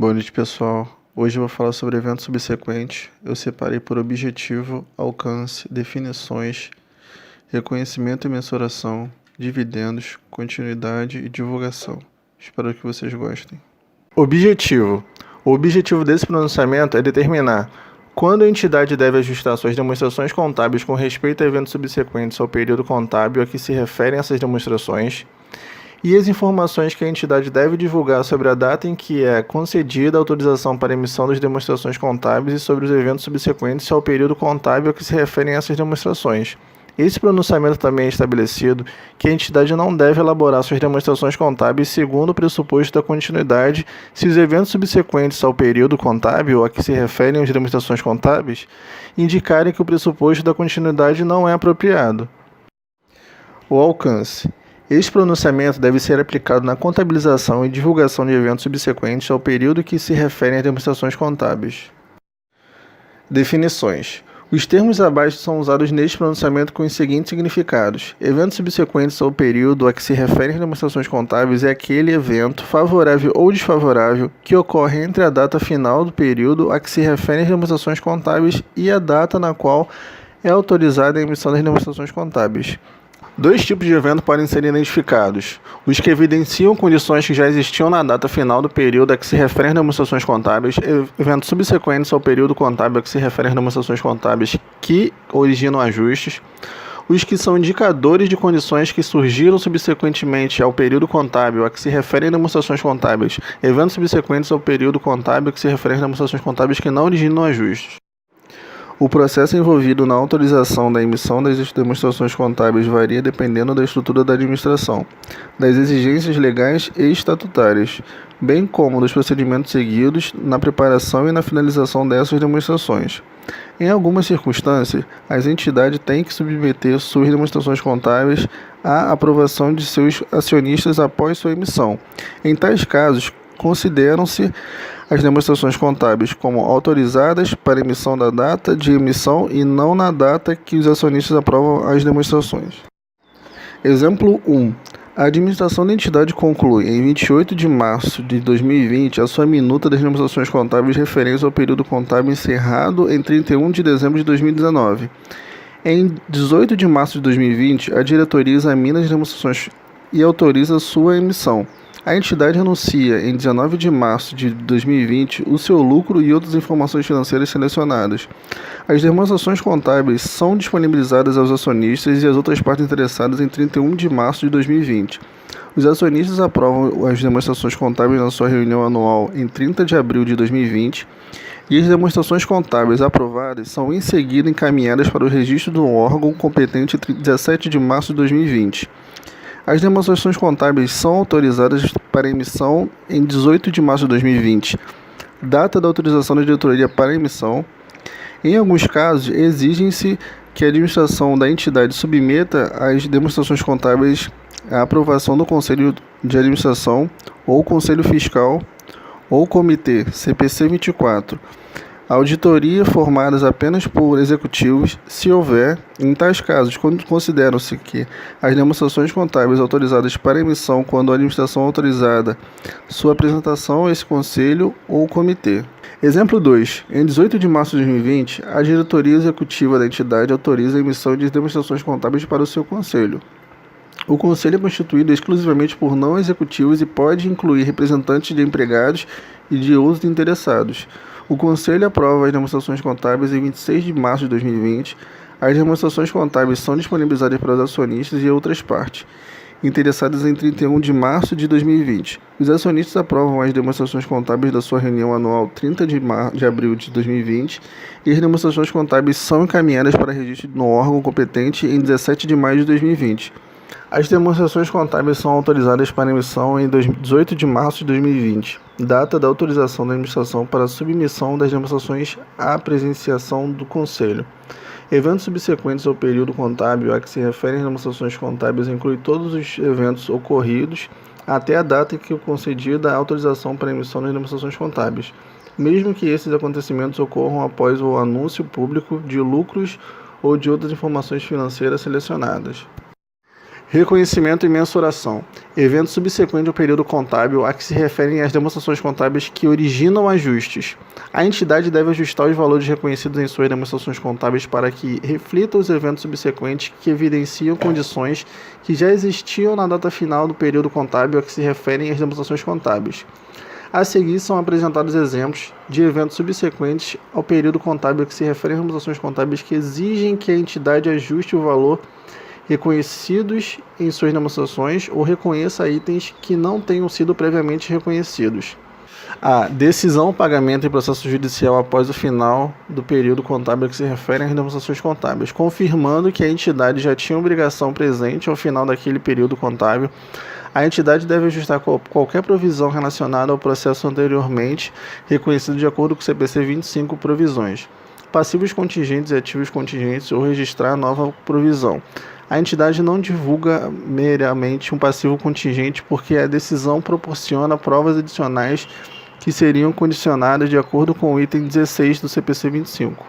Boa noite, pessoal. Hoje eu vou falar sobre eventos subsequentes. Eu separei por objetivo, alcance, definições, reconhecimento e mensuração, dividendos, continuidade e divulgação. Espero que vocês gostem. Objetivo. O objetivo desse pronunciamento é determinar quando a entidade deve ajustar suas demonstrações contábeis com respeito a eventos subsequentes ao período contábil a que se referem essas demonstrações, e as informações que a entidade deve divulgar sobre a data em que é concedida a autorização para emissão das demonstrações contábeis e sobre os eventos subsequentes ao período contábil a que se referem essas demonstrações. Esse pronunciamento também é estabelecido que a entidade não deve elaborar suas demonstrações contábeis segundo o pressuposto da continuidade se os eventos subsequentes ao período contábil a que se referem as demonstrações contábeis indicarem que o pressuposto da continuidade não é apropriado. O alcance. Este pronunciamento deve ser aplicado na contabilização e divulgação de eventos subsequentes ao período que se referem às demonstrações contábeis. Definições. Os termos abaixo são usados neste pronunciamento com os seguintes significados. Eventos subsequentes ao período a que se referem as demonstrações contábeis é aquele evento, favorável ou desfavorável, que ocorre entre a data final do período a que se referem as demonstrações contábeis e a data na qual é autorizada a emissão das demonstrações contábeis. Dois tipos de evento podem ser identificados: os que evidenciam condições que já existiam na data final do período a que se referem as demonstrações contábeis, eventos subsequentes ao período contábil a que se referem as demonstrações contábeis que originam ajustes, os que são indicadores de condições que surgiram subsequentemente ao período contábil a que se referem as demonstrações contábeis, eventos subsequentes ao período contábil a que se referem as demonstrações contábeis que não originam ajustes. O processo envolvido na autorização da emissão das demonstrações contábeis varia dependendo da estrutura da administração, das exigências legais e estatutárias, bem como dos procedimentos seguidos na preparação e na finalização dessas demonstrações. Em algumas circunstâncias, as entidades têm que submeter suas demonstrações contábeis à aprovação de seus acionistas após sua emissão. Em tais casos, consideram-se as demonstrações contábeis como autorizadas para emissão da data de emissão e não na data que os acionistas aprovam as demonstrações. Exemplo 1. A administração da entidade conclui, em 28 de março de 2020, a sua minuta das demonstrações contábeis referentes ao período contábil encerrado em 31 de dezembro de 2019. Em 18 de março de 2020, a diretoria examina as demonstrações e autoriza sua emissão. A entidade anuncia, em 19 de março de 2020, o seu lucro e outras informações financeiras selecionadas. As demonstrações contábeis são disponibilizadas aos acionistas e às outras partes interessadas em 31 de março de 2020. Os acionistas aprovam as demonstrações contábeis na sua reunião anual em 30 de abril de 2020 e as demonstrações contábeis aprovadas são em seguida encaminhadas para o registro do órgão competente em 17 de março de 2020. As demonstrações contábeis são autorizadas para emissão em 18 de março de 2020, data da autorização da diretoria para emissão. Em alguns casos, exige-se que a administração da entidade submeta as demonstrações contábeis à aprovação do Conselho de Administração, ou Conselho Fiscal, ou Comitê, CPC 24. Auditoria formadas apenas por executivos, se houver. Em tais casos, consideram-se que as demonstrações contábeis autorizadas para emissão quando a administração autorizada sua apresentação a esse conselho ou comitê. Exemplo 2. Em 18 de março de 2020, a diretoria executiva da entidade autoriza a emissão de demonstrações contábeis para o seu conselho. O conselho é constituído exclusivamente por não executivos e pode incluir representantes de empregados e de outros interessados. O Conselho aprova as demonstrações contábeis em 26 de março de 2020. As demonstrações contábeis são disponibilizadas para os acionistas e outras partes interessadas em 31 de março de 2020. Os acionistas aprovam as demonstrações contábeis da sua reunião anual 30 de abril de 2020 e as demonstrações contábeis são encaminhadas para registro no órgão competente em 17 de maio de 2020. As demonstrações contábeis são autorizadas para emissão em 18 de março de 2020, data da autorização da administração para a submissão das demonstrações à presenciação do Conselho. Eventos subsequentes ao período contábil a que se referem as demonstrações contábeis incluem todos os eventos ocorridos até a data em que é concedida a autorização para a emissão das demonstrações contábeis, mesmo que esses acontecimentos ocorram após o anúncio público de lucros ou de outras informações financeiras selecionadas. Reconhecimento e mensuração. Eventos subsequentes ao período contábil a que se referem as demonstrações contábeis que originam ajustes. A entidade deve ajustar os valores reconhecidos em suas demonstrações contábeis para que reflitam os eventos subsequentes que evidenciam condições que já existiam na data final do período contábil a que se referem as demonstrações contábeis. A seguir são apresentados exemplos de eventos subsequentes ao período contábil a que se referem às demonstrações contábeis que exigem que a entidade ajuste o valor reconhecidos em suas demonstrações ou reconheça itens que não tenham sido previamente reconhecidos. A decisão, pagamento e processo judicial após o final do período contábil a que se referem às demonstrações contábeis, confirmando que a entidade já tinha obrigação presente ao final daquele período contábil. A entidade deve ajustar qualquer provisão relacionada ao processo anteriormente reconhecido de acordo com o CPC 25 provisões, passivos contingentes e ativos contingentes ou registrar nova provisão. A entidade não divulga meramente um passivo contingente porque a decisão proporciona provas adicionais que seriam condicionadas de acordo com o item 16 do CPC 25.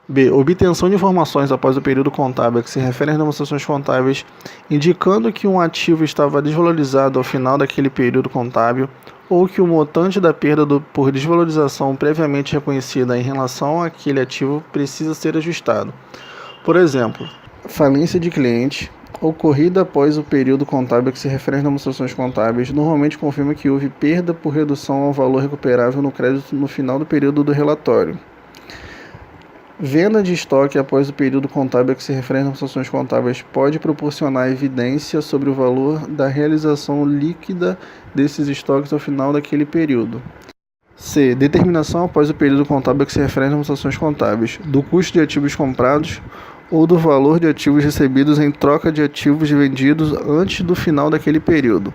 B. Obtenção de informações após o período contábil a que se refere às demonstrações contábeis, indicando que um ativo estava desvalorizado ao final daquele período contábil ou que o montante da perda por desvalorização previamente reconhecida em relação àquele ativo precisa ser ajustado. Por exemplo, falência de cliente ocorrida após o período contábil a que se refere às demonstrações contábeis normalmente confirma que houve perda por redução ao valor recuperável no crédito no final do período do relatório. Venda de estoque após o período contábil a que se refere às demonstrações contábeis pode proporcionar evidência sobre o valor da realização líquida desses estoques ao final daquele período. C. Determinação após o período contábil a que se refere às demonstrações contábeis do custo de ativos comprados ou do valor de ativos recebidos em troca de ativos vendidos antes do final daquele período.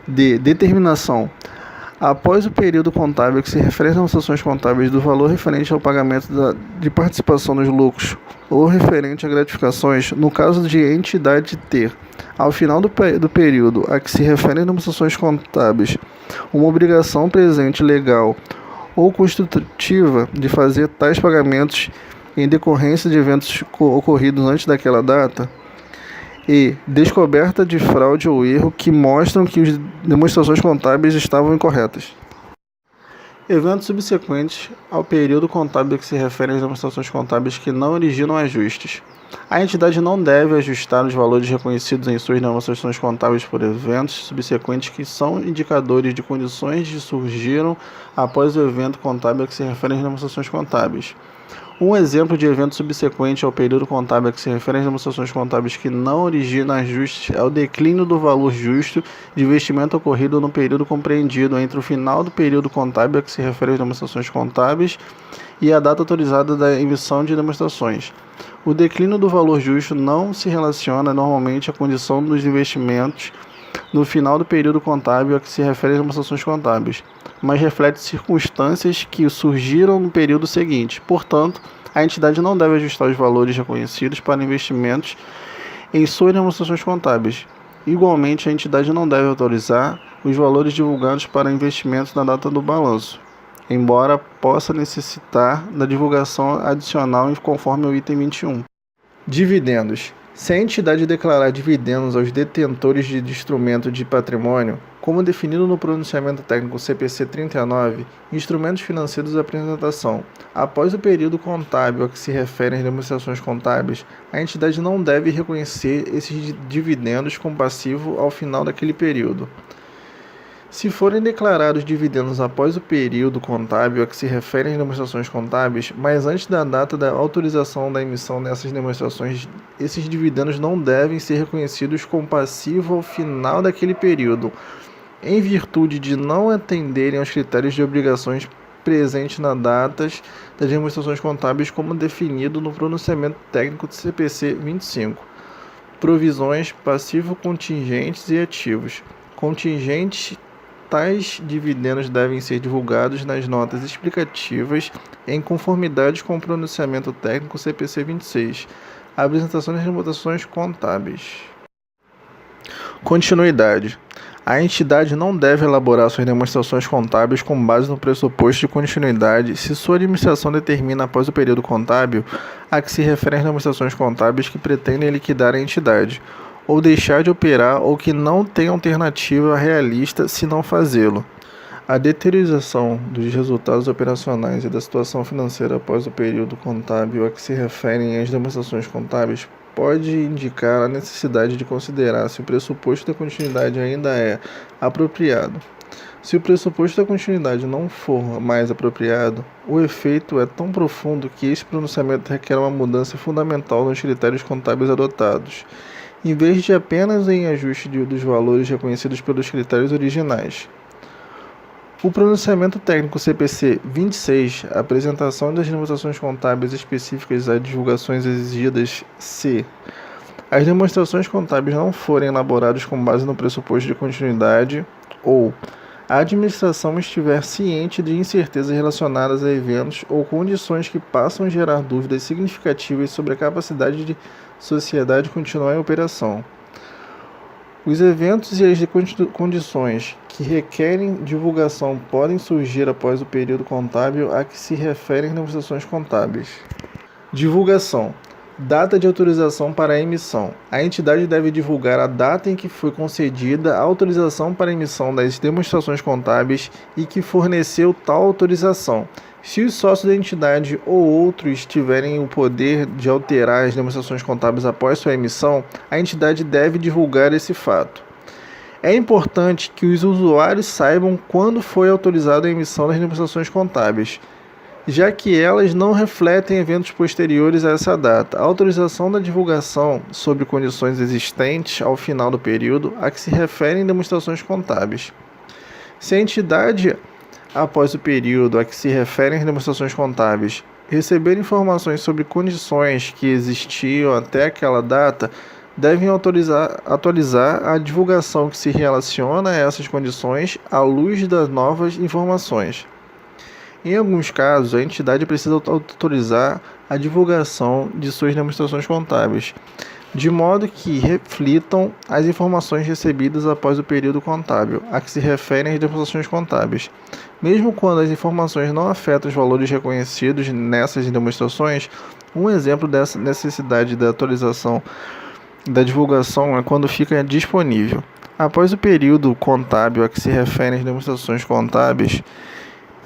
D. Determinação após o período contábil que se refere às demonstrações contábeis do valor referente ao pagamento de participação nos lucros ou referente a gratificações, no caso de entidade ter, ao final do período a que se referem as demonstrações contábeis, uma obrigação presente legal ou constitutiva de fazer tais pagamentos em decorrência de eventos ocorridos antes daquela data, e descoberta de fraude ou erro que mostram que as demonstrações contábeis estavam incorretas. Eventos subsequentes ao período contábil que se referem às demonstrações contábeis que não originam ajustes. A entidade não deve ajustar os valores reconhecidos em suas demonstrações contábeis por eventos subsequentes que são indicadores de condições que surgiram após o evento contábil a que se referem às demonstrações contábeis. Um exemplo de evento subsequente ao período contábil a que se refere às demonstrações contábeis que não originam ajustes é o declínio do valor justo de investimento ocorrido no período compreendido entre o final do período contábil a que se refere às demonstrações contábeis e a data autorizada da emissão de demonstrações. O declínio do valor justo não se relaciona normalmente à condição dos investimentos no final do período contábil a que se refere às demonstrações contábeis, mas reflete circunstâncias que surgiram no período seguinte. Portanto, a entidade não deve ajustar os valores reconhecidos para investimentos em suas demonstrações contábeis. Igualmente, a entidade não deve autorizar os valores divulgados para investimentos na data do balanço, embora possa necessitar da divulgação adicional conforme o item 21. Dividendos. Se a entidade declarar dividendos aos detentores de instrumento de patrimônio, como definido no pronunciamento técnico CPC 39, instrumentos financeiros de apresentação, após o período contábil a que se referem as demonstrações contábeis, a entidade não deve reconhecer esses dividendos como passivo ao final daquele período. Se forem declarados dividendos após o período contábil a que se referem as demonstrações contábeis, mas antes da data da autorização da emissão dessas demonstrações, esses dividendos não devem ser reconhecidos como passivo ao final daquele período, em virtude de não atenderem aos critérios de obrigações presentes nas datas das demonstrações contábeis como definido no pronunciamento técnico do CPC 25. Provisões passivo contingentes e ativos. Contingentes. Tais dividendos devem ser divulgados nas notas explicativas em conformidade com o pronunciamento técnico CPC 26. A apresentação das demonstrações contábeis. Continuidade. A entidade não deve elaborar suas demonstrações contábeis com base no pressuposto de continuidade se sua administração determina após o período contábil a que se referem as demonstrações contábeis que pretendem liquidar a entidade, ou deixar de operar ou que não tem alternativa realista se não fazê-lo. A deterioração dos resultados operacionais e da situação financeira após o período contábil a que se referem as demonstrações contábeis pode indicar a necessidade de considerar se o pressuposto da continuidade ainda é apropriado. Se o pressuposto da continuidade não for mais apropriado, o efeito é tão profundo que esse pronunciamento requer uma mudança fundamental nos critérios contábeis adotados, em vez de apenas em ajuste dos valores reconhecidos pelos critérios originais. O pronunciamento técnico CPC 26, a apresentação das demonstrações contábeis específicas às divulgações exigidas, se as demonstrações contábeis não forem elaboradas com base no pressuposto de continuidade ou a administração estiver ciente de incertezas relacionadas a eventos ou condições que passam a gerar dúvidas significativas sobre a capacidade de sociedade continuar em operação. Os eventos e as condições que requerem divulgação podem surgir após o período contábil a que se referem as demonstrações contábeis. Divulgação. Data de autorização para a emissão. A entidade deve divulgar a data em que foi concedida a autorização para a emissão das demonstrações contábeis e que forneceu tal autorização. Se os sócios da entidade ou outros tiverem o poder de alterar as demonstrações contábeis após sua emissão, a entidade deve divulgar esse fato. É importante que os usuários saibam quando foi autorizada a emissão das demonstrações contábeis, já que elas não refletem eventos posteriores a essa data. A autorização da divulgação sobre condições existentes ao final do período a que se referem demonstrações contábeis. Se a entidade, após o período a que se referem as demonstrações contábeis, receber informações sobre condições que existiam até aquela data, devem atualizar a divulgação que se relaciona a essas condições à luz das novas informações. Em alguns casos, a entidade precisa autorizar a divulgação de suas demonstrações contábeis, de modo que reflitam as informações recebidas após o período contábil, a que se referem as demonstrações contábeis. Mesmo quando as informações não afetam os valores reconhecidos nessas demonstrações, um exemplo dessa necessidade da atualização da divulgação é quando fica disponível. Após o período contábil a que se referem as demonstrações contábeis,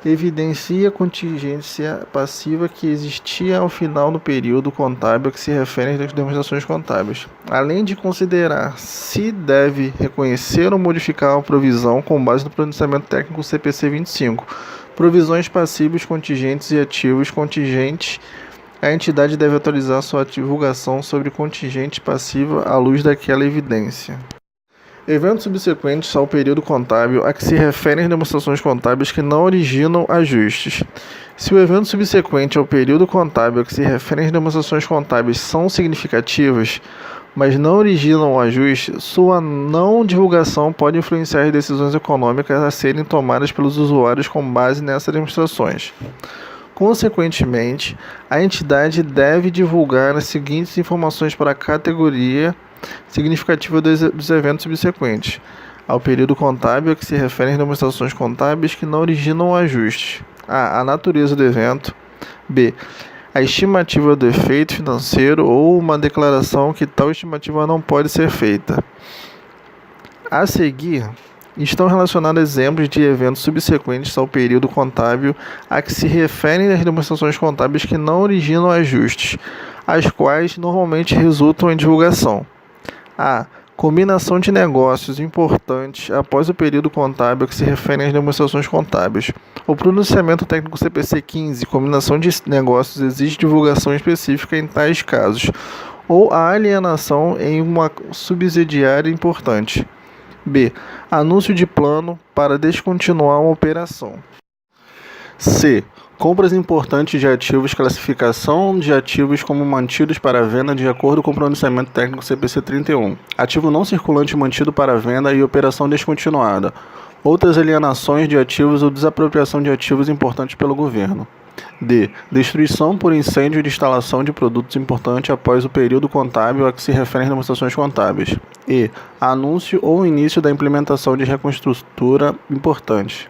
evidencia a contingência passiva que existia ao final do período contábil a que se referem às demonstrações contábeis, além de considerar se deve reconhecer ou modificar a provisão com base no pronunciamento técnico CPC 25. Provisões passivas, contingentes e ativos contingentes. A entidade deve atualizar sua divulgação sobre contingente passiva à luz daquela evidência. Eventos subsequentes ao período contábil a que se referem as demonstrações contábeis que não originam ajustes. Se o evento subsequente ao período contábil a que se referem as demonstrações contábeis são significativas, mas não originam ajuste, sua não divulgação pode influenciar as decisões econômicas a serem tomadas pelos usuários com base nessas demonstrações. Consequentemente, a entidade deve divulgar as seguintes informações para a categoria significativa dos eventos subsequentes ao período contábil a que se referem as demonstrações contábeis que não originam ajustes. A natureza do evento. B. A estimativa do efeito financeiro ou uma declaração que tal estimativa não pode ser feita. A seguir, estão relacionados exemplos de eventos subsequentes ao período contábil a que se referem as demonstrações contábeis que não originam ajustes, as quais normalmente resultam em divulgação. A. Combinação de negócios importantes após o período contábil a que se referem às demonstrações contábeis. O pronunciamento técnico CPC 15, combinação de negócios, exige divulgação específica em tais casos, ou a alienação em uma subsidiária importante. B. Anúncio de plano para descontinuar uma operação. C. Compras importantes de ativos, classificação de ativos como mantidos para venda de acordo com o pronunciamento técnico CPC 31. Ativo não circulante mantido para venda e operação descontinuada. Outras alienações de ativos ou desapropriação de ativos importantes pelo governo. D. Destruição por incêndio de instalação de produtos importantes após o período contábil a que se referem as demonstrações contábeis. E. Anúncio ou início da implementação de reconstrutura importante.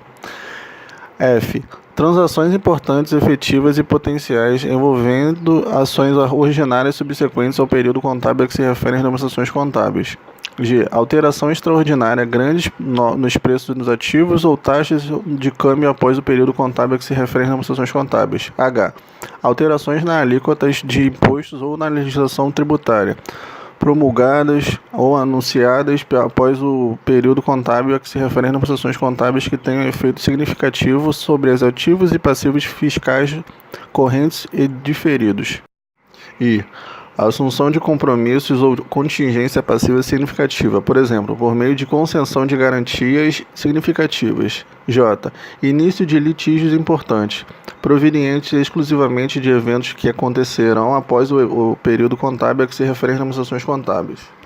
F. Transações importantes, efetivas e potenciais envolvendo ações ordinárias subsequentes ao período contábil a que se referem as demonstrações contábeis. G. Alteração extraordinária grandes nos preços dos ativos ou taxas de câmbio após o período contábil a que se referem as demonstrações contábeis. H. Alterações na alíquotas de impostos ou na legislação tributária promulgadas ou anunciadas após o período contábil a que se referem as demonstrações contábeis que tenham efeito significativo sobre os ativos e passivos fiscais correntes e diferidos. I. A assunção de compromissos ou contingência passiva significativa, por exemplo, por meio de concessão de garantias significativas. J. Início de litígios importantes, provenientes exclusivamente de eventos que acontecerão após o período contábil a que se referem as demonstrações contábeis.